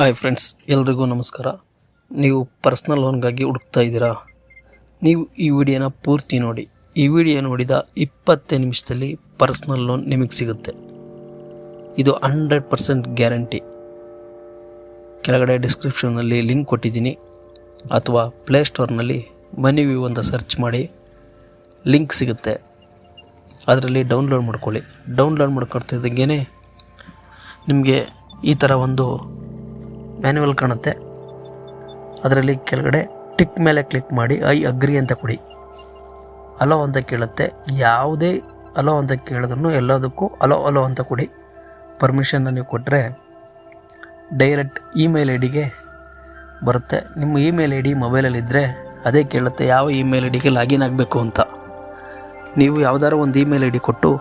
Hi friends, ಎಲ್ರಿಗೂ ನಮಸ್ಕಾರ. ನೀವು ಪರ್ಸ್ನಲ್ ಲೋನ್ಗಾಗಿ ಹುಡುಕ್ತಾ ಇದ್ದೀರಾ? ನೀವು ಈ ವಿಡಿಯೋನ ಪೂರ್ತಿ ನೋಡಿ. ಈ ವಿಡಿಯೋ ನೋಡಿದ 20 ನಿಮಿಷದಲ್ಲಿ ಪರ್ಸ್ನಲ್ ಲೋನ್ ನಿಮಗೆ ಸಿಗುತ್ತೆ. ಇದು 100% ಗ್ಯಾರಂಟಿ. ಕೆಳಗಡೆ ಡಿಸ್ಕ್ರಿಪ್ಷನ್ನಲ್ಲಿ ಲಿಂಕ್ ಕೊಟ್ಟಿದ್ದೀನಿ, ಅಥವಾ ಪ್ಲೇಸ್ಟೋರ್ನಲ್ಲಿ ಮನಿ ವ್ಯೂ ಅಂತ ಸರ್ಚ್ ಮಾಡಿ ಲಿಂಕ್ ಸಿಗುತ್ತೆ. ಅದರಲ್ಲಿ ಡೌನ್ಲೋಡ್ ಮಾಡ್ಕೊಳ್ಳಿ. ಡೌನ್ಲೋಡ್ ಮಾಡ್ಕೊಳ್ತಿದ್ದಂಗೆ ನಿಮಗೆ ಈ ಥರ ಒಂದು ಮ್ಯಾನ್ಯುವಲ್ ಕಾಣುತ್ತೆ. ಅದರಲ್ಲಿ ಕೆಳಗಡೆ ಟಿಕ್ ಮೇಲೆ ಕ್ಲಿಕ್ ಮಾಡಿ ಐ ಅಗ್ರಿ ಅಂತ ಕೊಡಿ. ಅಲೋ ಅಂತ ಕೇಳುತ್ತೆ. ಯಾವುದೇ ಅಲೋ ಅಂತ ಕೇಳಿದ್ರೂ ಎಲ್ಲದಕ್ಕೂ ಅಲೋ ಅಂತ ಕೊಡಿ. ಪರ್ಮಿಷನ್ನ ನೀವು ಕೊಟ್ಟರೆ ಡೈರೆಕ್ಟ್ ಇಮೇಲ್ ಐ ಡಿಗೆ ಬರುತ್ತೆ. ನಿಮ್ಮ ಇಮೇಲ್ ಐ ಡಿ ಮೊಬೈಲಲ್ಲಿದ್ದರೆ ಅದೇ ಕೇಳುತ್ತೆ ಯಾವ ಇಮೇಲ್ ಐ ಡಿಗೆ ಲಾಗಿನ್ ಆಗಬೇಕು ಅಂತ. ನೀವು ಯಾವುದಾದ್ರು ಒಂದು ಇಮೇಲ್ ಐ ಡಿ ಕೊಟ್ಟು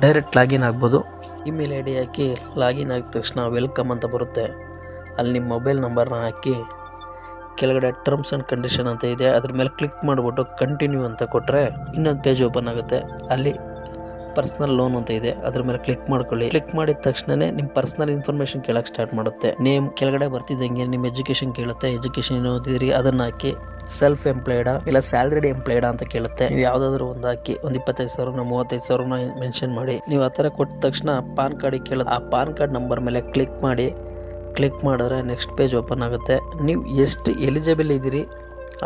ಡೈರೆಕ್ಟ್ ಲಾಗಿನ್ ಆಗ್ಬೋದು. Email I D hockey login ಆಗಿದ ತಕ್ಷಣ ವೆಲ್ಕಮ್ ಅಂತ ಬರುತ್ತೆ. ಅಲ್ಲಿ ನಿಮ್ಮ ಮೊಬೈಲ್ ನಂಬರ್ನ ಹಾಕಿ ಕೆಳಗಡೆ ಟರ್ಮ್ಸ್ ಆ್ಯಂಡ್ ಕಂಡೀಷನ್ ಅಂತ ಇದೆ, ಅದ್ರ ಮೇಲೆ ಕ್ಲಿಕ್ ಮಾಡಿಬಿಟ್ಟು ಕಂಟಿನ್ಯೂ ಅಂತ ಕೊಟ್ಟರೆ ಇನ್ನೊಂದು ಪೇಜ್ ಓಪನ್ ಆಗುತ್ತೆ. ಅಲ್ಲಿ ಪರ್ಸ್ನಲ್ ಲೋನ್ ಅಂತ ಇದೆ, ಅದ್ರ ಮೇಲೆ ಕ್ಲಿಕ್ ಮಾಡ್ಕೊಳ್ಳಿ. ಕ್ಲಿಕ್ ಮಾಡಿದ ತಕ್ಷಣನೇ ನಿಮ್ಮ ಪರ್ಸ್ನಲ್ ಇನ್ಫಾರ್ಮೇಷನ್ ಕೇಳಕ್ಕೆ ಸ್ಟಾರ್ಟ್ ಮಾಡುತ್ತೆ. ನೇಮ್ ಕೆಳಗಡೆ ಬರ್ತಿದ್ದಂಗೆ ನಿಮ್ಮ ಎಜುಕೇಷನ್ ಕೇಳುತ್ತೆ. ಎಜುಕೇಷನ್ ಓದಿದ್ರಿ ಅದನ್ನ ಹಾಕಿ. ಸೆಲ್ಫ್ ಎಂಪ್ಲಾಯ್ಡಾ ಇಲ್ಲ ಸ್ಯಾಲ್ರಿಡ್ ಎಂಪ್ಲಾಯ್ಡಾ ಅಂತ ಕೇಳುತ್ತೆ. ನೀವು ಯಾವುದಾದ್ರೂ ಒಂದು ಹಾಕಿ. ಒಂದು 25,000 35,000 ಮೆನ್ಷನ್ ಮಾಡಿ. ನೀವು ಆ ಥರ ಕೊಟ್ಟ ತಕ್ಷಣ ಪಾನ್ ಕಾರ್ಡಿಗೆ ಕೇಳುತ್ತೆ. ಆ ಪಾನ್ ಕಾರ್ಡ್ ನಂಬರ್ ಮೇಲೆ ಕ್ಲಿಕ್ ಮಾಡಿ. ಕ್ಲಿಕ್ ಮಾಡಿದ್ರೆ ನೆಕ್ಸ್ಟ್ ಪೇಜ್ ಓಪನ್ ಆಗುತ್ತೆ. ನೀವು ಎಷ್ಟು ಎಲಿಜಿಬಲ್ ಇದ್ದೀರಿ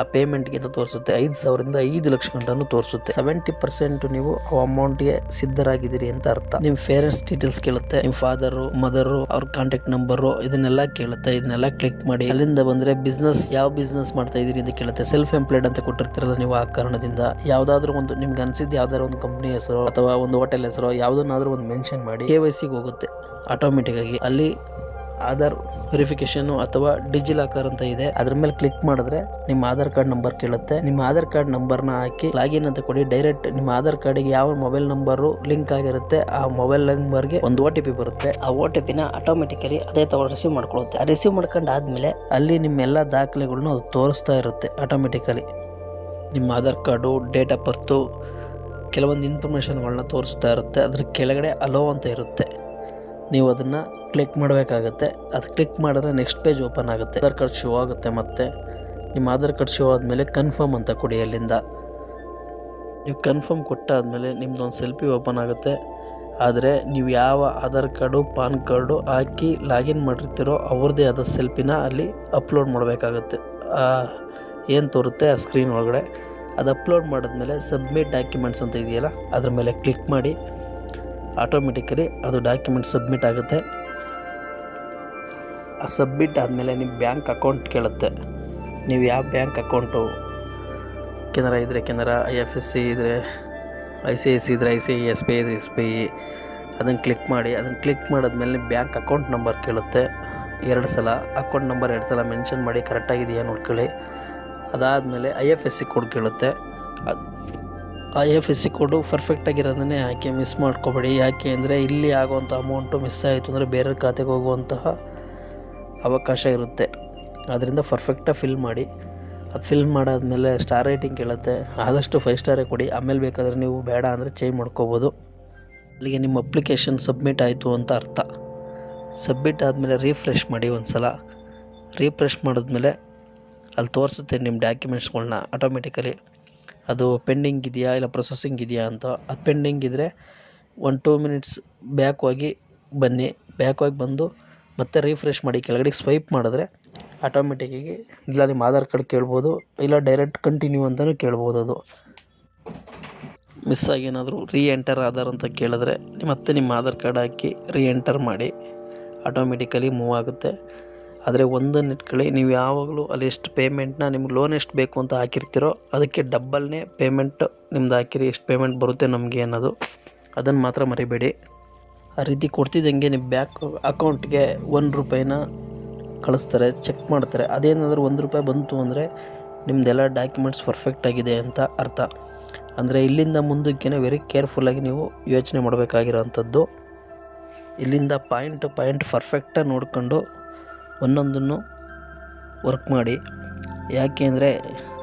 ಆ ಪೇಮೆಂಟ್ಗೆ ಅಂತ ತೋರಿಸುತ್ತೆ. 5,000ರಿಂದ 5 ಲಕ್ಷ ಗಂಟನೂ ತೋರಿಸುತ್ತೆ. 70% ನೀವು ಆ ಅಮೌಂಟ್ಗೆ ಸಿದ್ಧರಾಗಿದ್ದೀರಿ ಅಂತ ಅರ್ಥ. ನಿಮ್ಮ ಪೇರೆಂಟ್ಸ್ ಡೀಟೇಲ್ಸ್ ಕೇಳುತ್ತೆ. ನಿಮ್ಮ ಫಾದರು ಮದರು ಅವ್ರ ಕಾಂಟ್ಯಾಕ್ಟ್ ನಂಬರು ಇದನ್ನೆಲ್ಲ ಕೇಳುತ್ತೆ. ಇದನ್ನೆಲ್ಲ ಕ್ಲಿಕ್ ಮಾಡಿ. ಅಲ್ಲಿಂದ ಬಂದರೆ ಬಿಸ್ನೆಸ್ ಯಾವ ಬಿಸ್ನೆಸ್ ಮಾಡ್ತಾ ಇದ್ದೀರಿ ಅಂತ ಕೇಳುತ್ತೆ. ಸೆಲ್ಫ್ ಎಂಪ್ಲಾಯ್ಡ್ ಅಂತ ಕೊಟ್ಟಿರ್ತಿರಲ್ಲ ನೀವು, ಆ ಕಾರಣದಿಂದ ಯಾವುದಾದ್ರೂ ಒಂದು ನಿಮ್ಗೆ ಅನಿಸಿದ್ದು ಯಾವ್ದಾದ್ರು ಒಂದು ಕಂಪ್ನಿ ಹೆಸರು ಅಥವಾ ಒಂದು ಹೋಟೆಲ್ ಹೆಸರು ಯಾವುದನ್ನಾದ್ರೂ ಒಂದು ಮೆನ್ಷನ್ ಮಾಡಿ KYCಗೆ ಹೋಗುತ್ತೆ ಆಟೋಮೆಟಿಕ್ ಆಗಿ. ಅಲ್ಲಿ ಆಧಾರ್ ವೆರಿಫಿಕೇಶನ್ ಅಥವಾ ಡಿಜಿಲಾಕರ್ ಅಂತ ಇದೆ, ಅದ್ರ ಮೇಲೆ ಕ್ಲಿಕ್ ಮಾಡಿದ್ರೆ ನಿಮ್ಮ ಆಧಾರ್ ಕಾರ್ಡ್ ನಂಬರ್ ಕೇಳುತ್ತೆ. ನಿಮ್ಮ ಆಧಾರ್ ಕಾರ್ಡ್ ನಂಬರ್ನ ಹಾಕಿ ಲಾಗಿನ್ ಅಂತ ಕೊಡಿ. ಡೈರೆಕ್ಟ್ ನಿಮ್ಮ ಆಧಾರ್ ಕಾರ್ಡಿಗೆ ಯಾವ ಮೊಬೈಲ್ ನಂಬರು ಲಿಂಕ್ ಆಗಿರುತ್ತೆ ಆ ಮೊಬೈಲ್ ನಂಬರ್ಗೆ ಒಂದು OTP ಬರುತ್ತೆ. ಆ OTPನ ಆಟೋಮೆಟಿಕಲಿ ಅದೇ ತಗೊಂಡು ರಿಸೀವ್ ಮಾಡ್ಕೊಳ್ಳುತ್ತೆ. ರಿಸೀವ್ ಮಾಡ್ಕೊಂಡಾದ್ಮೇಲೆ ಅಲ್ಲಿ ನಿಮ್ಮೆಲ್ಲ ದಾಖಲೆಗಳನ್ನು ಅದು ತೋರಿಸ್ತಾ ಇರುತ್ತೆ ಆಟೋಮೆಟಿಕಲಿ. ನಿಮ್ಮ Aadhaar card, date of birth, ಕೆಲವೊಂದು ಇನ್ಫಾರ್ಮೇಷನ್ಗಳನ್ನ ತೋರಿಸ್ತಾ ಇರುತ್ತೆ. ಅದ್ರ ಕೆಳಗಡೆ ಅಲೋ ಅಂತ ಇರುತ್ತೆ. ನೀವು ಅದನ್ನು ಕ್ಲಿಕ್ ಮಾಡಬೇಕಾಗತ್ತೆ. ಅದು ಕ್ಲಿಕ್ ಮಾಡಿದ್ರೆ ನೆಕ್ಸ್ಟ್ ಪೇಜ್ ಓಪನ್ ಆಗುತ್ತೆ. ಆಧಾರ್ ಕಾರ್ಡ್ ಶೋ ಆಗುತ್ತೆ. ಮತ್ತು ನಿಮ್ಮ ಆಧಾರ್ ಕಾರ್ಡ್ ಶೋ ಆದಮೇಲೆ ಕನ್ಫರ್ಮ್ ಅಂತ ಕೊಡಿ. ಅಲ್ಲಿಂದ ನೀವು ಕನ್ಫರ್ಮ್ ಕೊಟ್ಟಾದಮೇಲೆ ನಿಮ್ಮದೊಂದು ಸೆಲ್ಫಿ ಓಪನ್ ಆಗುತ್ತೆ. ಆದರೆ ನೀವು ಯಾವ ಆಧಾರ್ ಕಾರ್ಡು ಪಾನ್ ಕಾರ್ಡು ಹಾಕಿ ಲಾಗಿನ್ ಮಾಡಿರ್ತೀರೋ ಅವ್ರದ್ದೇ ಆದ ಸೆಲ್ಫಿನ ಅಲ್ಲಿ ಅಪ್ಲೋಡ್ ಮಾಡಬೇಕಾಗತ್ತೆ. ಏನು ತೋರುತ್ತೆ ಆ ಸ್ಕ್ರೀನ್ ಒಳಗಡೆ ಅದು ಅಪ್ಲೋಡ್ ಮಾಡಿದ್ಮೇಲೆ ಸಬ್ಮಿಟ್ ಡಾಕ್ಯುಮೆಂಟ್ಸ್ ಅಂತ ಇದೆಯಲ್ಲ ಅದ್ರ ಮೇಲೆ ಕ್ಲಿಕ್ ಮಾಡಿ. ಆಟೋಮೆಟಿಕಲಿ ಅದು ಡಾಕ್ಯುಮೆಂಟ್ ಸಬ್ಮಿಟ್ ಆಗುತ್ತೆ. ಆ ಸಬ್ಮಿಟ್ ಆದಮೇಲೆ ನಿಮ್ಮ ಬ್ಯಾಂಕ್ ಅಕೌಂಟ್ ಕೇಳುತ್ತೆ. ನೀವು ಯಾವ ಬ್ಯಾಂಕ್ ಅಕೌಂಟು, ಕೆನರಾ ಇದ್ದರೆ ಕೆನರಾ, IFSC ಇದ್ದರೆ ICICI ಇದ್ದರೆ ICICI, SBI ಇದ್ದರೆ SBI, ಅದನ್ನು ಕ್ಲಿಕ್ ಮಾಡಿ. ಅದನ್ನು ಕ್ಲಿಕ್ ಮಾಡಿದ್ಮೇಲೆ ನಿಮ್ಮ ಬ್ಯಾಂಕ್ ಅಕೌಂಟ್ ನಂಬರ್ ಕೇಳುತ್ತೆ. 2 ಸಲ ಅಕೌಂಟ್ ನಂಬರ್ 2 ಸಲ ಮೆನ್ಷನ್ ಮಾಡಿ ಕರೆಕ್ಟಾಗಿದೆಯಾ ನೋಡ್ಕೊಳ್ಳಿ. ಅದಾದಮೇಲೆ IFSC ಕೋಡ್ ಕೇಳುತ್ತೆ. IFSC ಕೋಡು ಪರ್ಫೆಕ್ಟಾಗಿರೋದನ್ನೇ ಹಾಕಿ, ಮಿಸ್ ಮಾಡ್ಕೋಬೇಡಿ. ಯಾಕೆ ಅಂದರೆ ಇಲ್ಲಿ ಆಗುವಂಥ ಅಮೌಂಟು ಮಿಸ್ ಆಯಿತು ಅಂದರೆ ಬೇರೆ ಖಾತೆಗೆ ಹೋಗುವಂತಹ ಅವಕಾಶ ಇರುತ್ತೆ. ಅದರಿಂದ ಪರ್ಫೆಕ್ಟಾಗಿ ಫಿಲ್ ಮಾಡಿ. ಅದು ಫಿಲ್ ಮಾಡಾದ್ಮೇಲೆ ಸ್ಟಾರ್ ರೇಟಿಂಗ್ ಕೇಳುತ್ತೆ. ಆದಷ್ಟು 5 ಸ್ಟಾರೇ ಕೊಡಿ. ಆಮೇಲೆ ಬೇಕಾದರೆ ನೀವು ಬೇಡ ಅಂದರೆ ಚೇಂಜ್ ಮಾಡ್ಕೋಬೋದು. ಅಲ್ಲಿಗೆ ನಿಮ್ಮ ಅಪ್ಲಿಕೇಶನ್ ಸಬ್ಮಿಟ್ ಆಯಿತು ಅಂತ ಅರ್ಥ. ಸಬ್ಮಿಟ್ ಆದಮೇಲೆ ರೀಫ್ರೆಶ್ ಮಾಡಿ ಒಂದು ಸಲ. ರೀಫ್ರೆಶ್ ಮಾಡಿದ್ಮೇಲೆ ಅಲ್ಲಿ ತೋರಿಸುತ್ತೆ ನಿಮ್ಮ ಡಾಕ್ಯುಮೆಂಟ್ಸ್ಗಳ್ನ ಆಟೋಮೆಟಿಕಲಿ. ಅದು ಪೆಂಡಿಂಗ್ ಇದೆಯಾ ಇಲ್ಲ ಪ್ರೊಸೆಸಿಂಗ್ ಇದೆಯಾ ಅಂತ. ಅದು ಪೆಂಡಿಂಗ್ ಇದ್ದರೆ 1-2 ಮಿನಿಟ್ಸ್ ಬ್ಯಾಕ್ ಹೋಗಿ ಬನ್ನಿ. ಬ್ಯಾಕ್ ಹೋಗಿ ಬಂದು ಮತ್ತೆ ರೀಫ್ರೆಶ್ ಮಾಡಿ. ಕೆಳಗಡೆ ಸ್ವೈಪ್ ಮಾಡಿದ್ರೆ ಆಟೋಮೆಟಿಕ್ಕಾಗಿ ಇಲ್ಲ ನಿಮ್ಮ ಆಧಾರ್ ಕಾರ್ಡ್ ಕೇಳ್ಬೋದು, ಇಲ್ಲ ಡೈರೆಕ್ಟ್ ಕಂಟಿನ್ಯೂ ಅಂತಲೂ ಕೇಳ್ಬೋದು. ಅದು ಮಿಸ್ ಆಗಿ ಏನಾದರೂ ಎಂಟರ್ ಆಧಾರ್ ಅಂತ ಕೇಳಿದ್ರೆ ಮತ್ತೆ ನಿಮ್ಮ ಆಧಾರ್ ಕಾರ್ಡ್ ಹಾಕಿ ಎಂಟರ್ ಮಾಡಿ. ಆಟೋಮೆಟಿಕಲಿ ಮೂವ್ ಆಗುತ್ತೆ. ಆದರೆ ಒಂದನ್ನು ಇಟ್ಕೊಳ್ಳಿ, ನೀವು ಯಾವಾಗಲೂ ಅಲ್ಲಿ ಎಷ್ಟು ಪೇಮೆಂಟ್ನ ನಿಮ್ಗೆ ಲೋನ್ ಎಷ್ಟು ಬೇಕು ಅಂತ ಹಾಕಿರ್ತೀರೋ ಅದಕ್ಕೆ ಡಬ್ಬಲ್ನೇ ಪೇಮೆಂಟ್ ನಿಮ್ದು ಹಾಕಿರಿ. ಎಷ್ಟು ಪೇಮೆಂಟ್ ಬರುತ್ತೆ ನಮಗೆ ಅನ್ನೋದು ಅದನ್ನು ಮಾತ್ರ ಮರಿಬೇಡಿ. ಆ ರೀತಿ ಕೊಡ್ತಿದ್ದಂಗೆ ನಿಮ್ಮ ಬ್ಯಾಂಕ್ ಅಕೌಂಟ್ಗೆ 1 ರೂಪಾಯಿನ ಕಳಿಸ್ತಾರೆ, ಚೆಕ್ ಮಾಡ್ತಾರೆ. ಅದೇನಾದರೂ 1 ರೂಪಾಯಿ ಬಂತು ಅಂದರೆ ನಿಮ್ಮದೆಲ್ಲ ಡಾಕ್ಯುಮೆಂಟ್ಸ್ ಪರ್ಫೆಕ್ಟಾಗಿದೆ ಅಂತ ಅರ್ಥ. ಅಂದರೆ ಇಲ್ಲಿಂದ ಮುಂದಕ್ಕೆ ವೆರಿ ಕೇರ್ಫುಲ್ಲಾಗಿ ನೀವು ಯೋಚನೆ ಮಾಡಬೇಕಾಗಿರೋವಂಥದ್ದು. ಇಲ್ಲಿಂದ ಪಾಯಿಂಟ್ ಪರ್ಫೆಕ್ಟಾಗಿ ನೋಡಿಕೊಂಡು ಒಂದೊಂದನ್ನು ವರ್ಕ್ ಮಾಡಿ. ಯಾಕೆ ಅಂದರೆ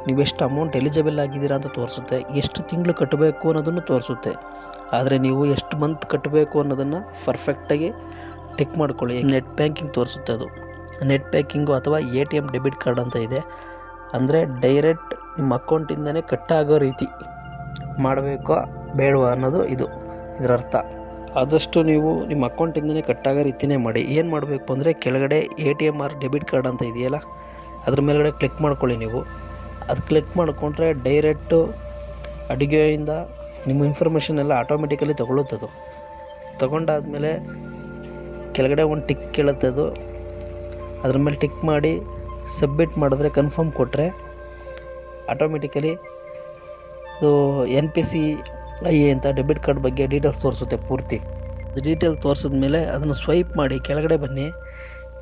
ನೀವೆಷ್ಟು ಅಮೌಂಟ್ ಎಲಿಜಿಬಲ್ ಆಗಿದ್ದೀರಾ ಅಂತ ತೋರಿಸುತ್ತೆ. ಎಷ್ಟು ತಿಂಗಳು ಕಟ್ಟಬೇಕು ಅನ್ನೋದನ್ನು ತೋರಿಸುತ್ತೆ. ಆದರೆ ನೀವು ಎಷ್ಟು ಮಂತ್ ಕಟ್ಟಬೇಕು ಅನ್ನೋದನ್ನು ಪರ್ಫೆಕ್ಟಾಗಿ ಟಿಕ್ ಮಾಡ್ಕೊಳ್ಳಿ. ನೆಟ್ ಬ್ಯಾಂಕಿಂಗ್ ತೋರಿಸುತ್ತೆ ಅದು. ನೆಟ್ ಬ್ಯಾಂಕಿಂಗು ಅಥವಾ ATM ಡೆಬಿಟ್ ಕಾರ್ಡ್ ಅಂತ ಇದೆ. ಅಂದರೆ ಡೈರೆಕ್ಟ್ ನಿಮ್ಮ ಅಕೌಂಟಿಂದನೇ ಕಟ್ಟಾಗೋ ರೀತಿ ಮಾಡಬೇಕೋ ಬೇಡವಾ ಅನ್ನೋದು ಇದರ ಅರ್ಥ. ಆದಷ್ಟು ನೀವು ನಿಮ್ಮ ಅಕೌಂಟಿಂದನೇ ಕಟ್ಟಾಗೋ ರೀತಿಯೇ ಮಾಡಿ. ಏನು ಮಾಡಬೇಕು ಅಂದರೆ ಕೆಳಗಡೆ ATM ಆರ್ ಡೆಬಿಟ್ ಕಾರ್ಡ್ ಅಂತ ಇದೆಯಲ್ಲ, ಅದ್ರ ಮೇಲ್ಗಡೆ ಕ್ಲಿಕ್ ಮಾಡ್ಕೊಳ್ಳಿ. ನೀವು ಅದು ಕ್ಲಿಕ್ ಮಾಡಿಕೊಂಡ್ರೆ ಡೈರೆಕ್ಟು ಅಡುಗೆಯಿಂದ ನಿಮ್ಮ ಇನ್ಫಾರ್ಮೇಷನ್ ಎಲ್ಲ ಆಟೋಮೆಟಿಕಲಿ ತೊಗೊಳುತ್ತದು. ತೊಗೊಂಡಾದ್ಮೇಲೆ ಕೆಳಗಡೆ ಒಂದು ಟಿಕ್ ಕೇಳುತ್ತೆ ಅದು. ಅದ್ರ ಮೇಲೆ ಟಿಕ್ ಮಾಡಿ ಸಬ್ಮಿಟ್ ಮಾಡಿದ್ರೆ, ಕನ್ಫರ್ಮ್ ಕೊಟ್ಟರೆ ಆಟೋಮೆಟಿಕಲಿ ಅದು NPCI ಅಂತ ಡೆಬಿಟ್ ಕಾರ್ಡ್ ಬಗ್ಗೆ ಡೀಟೇಲ್ಸ್ ತೋರಿಸುತ್ತೆ ಪೂರ್ತಿ. ಡೀಟೇಲ್ ತೋರಿಸಿದ್ಮೇಲೆ ಅದನ್ನು ಸ್ವೈಪ್ ಮಾಡಿ ಕೆಳಗಡೆ ಬನ್ನಿ.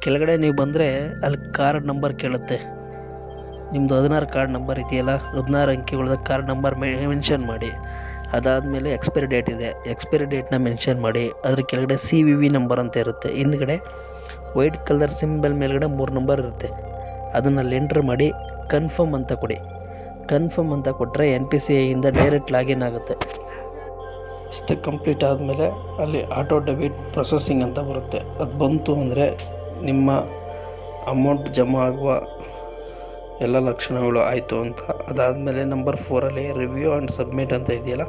ಕೆಳಗಡೆ ನೀವು ಬಂದರೆ ಅಲ್ಲಿ ಕಾರ್ಡ್ ನಂಬರ್ ಕೇಳುತ್ತೆ. ನಿಮ್ಮದು 16 ಕಾರ್ಡ್ ನಂಬರ್ ಇದೆಯಲ್ಲ, 16 ಅಂಕಿಗಳದ ಕಾರ್ಡ್ ನಂಬರ್ ಮೆನ್ಷನ್ ಮಾಡಿ. ಅದಾದಮೇಲೆ ಎಕ್ಸ್ಪೈರಿ ಡೇಟ್ ಇದೆ, ಎಕ್ಸ್ಪೈರಿ ಡೇಟ್ನ ಮೆನ್ಷನ್ ಮಾಡಿ. ಅದ್ರ ಕೆಳಗಡೆ CVV ನಂಬರ್ ಅಂತ ಇರುತ್ತೆ. ಹಿಂದ್ಗಡೆ ವೈಟ್ ಕಲರ್ ಸಿಂಬಲ್ ಮೇಲ್ಗಡೆ 3 ನಂಬರ್ ಇರುತ್ತೆ. ಅದನ್ನು ಎಂಟ್ರ್ ಮಾಡಿ ಕನ್ಫರ್ಮ್ ಅಂತ ಕೊಡಿ. ಕನ್ಫರ್ಮ್ ಅಂತ ಕೊಟ್ಟರೆ NPCIಯಿಂದ ಡೈರೆಕ್ಟ್ ಲಾಗಿನ್ ಆಗುತ್ತೆ. ಇಷ್ಟು ಕಂಪ್ಲೀಟ್ ಆದಮೇಲೆ ಅಲ್ಲಿ ಆಟೋ ಡೆಬಿಟ್ ಪ್ರೊಸೆಸಿಂಗ್ ಅಂತ ಬರುತ್ತೆ. ಅದು ಬಂತು ಅಂದರೆ ನಿಮ್ಮ ಅಮೌಂಟ್ ಜಮಾ ಆಗುವ ಎಲ್ಲ ಲಕ್ಷಣಗಳು ಆಯಿತು ಅಂತ. ಅದಾದಮೇಲೆ ನಂಬರ್ 4ಅಲ್ಲಿ ರಿವ್ಯೂ ಆ್ಯಂಡ್ ಸಬ್ಮಿಟ್ ಅಂತ ಇದೆಯಲ್ಲ,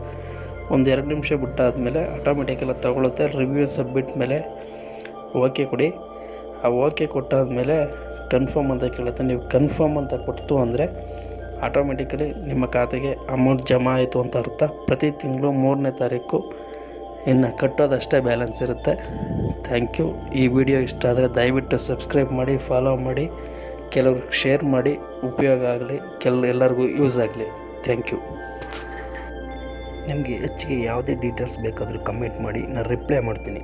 ಒಂದು 2 ನಿಮಿಷ ಬಿಟ್ಟಾದಮೇಲೆ ಆಟೋಮೆಟಿಕಲ್ಲ ತಗೊಳುತ್ತೆ. ರಿವ್ಯೂ ಸಬ್ಮಿಟ್ ಮೇಲೆ ಓಕೆ ಕೊಡಿ. ಆ ಓಕೆ ಕೊಟ್ಟಾದಮೇಲೆ ಕನ್ಫರ್ಮ್ ಅಂತ ಕೇಳುತ್ತೆ. ನೀವು ಕನ್ಫರ್ಮ್ ಅಂತ ಕೊಡ್ತು ಅಂದರೆ ಆಟೋಮೆಟಿಕಲಿ ನಿಮ್ಮ ಖಾತೆಗೆ ಅಮೌಂಟ್ ಜಮಾ ಆಯಿತು ಅಂತ ಅರ್ಥ. ಪ್ರತಿ ತಿಂಗಳು 3ನೇ ತಾರೀಕು ಇನ್ನು ಕಟ್ಟೋದಷ್ಟೇ ಬ್ಯಾಲೆನ್ಸ್ ಇರುತ್ತೆ. Thank you. ಈ ವಿಡಿಯೋ ಇಷ್ಟ ಆದರೆ ದಯವಿಟ್ಟು ಸಬ್ಸ್ಕ್ರೈಬ್ ಮಾಡಿ, ಫಾಲೋ ಮಾಡಿ, ಕೆಲವ್ರಿಗೆ ಶೇರ್ ಮಾಡಿ, ಉಪಯೋಗ ಆಗಲಿ, ಎಲ್ಲರಿಗೂ ಯೂಸ್ ಆಗಲಿ. Thank you. ನಿಮಗೆ ಹೆಚ್ಚಿಗೆ ಯಾವುದೇ ಡೀಟೇಲ್ಸ್ ಬೇಕಾದರೂ ಕಮೆಂಟ್ ಮಾಡಿ, ನಾನು ರಿಪ್ಲೈ ಮಾಡ್ತೀನಿ.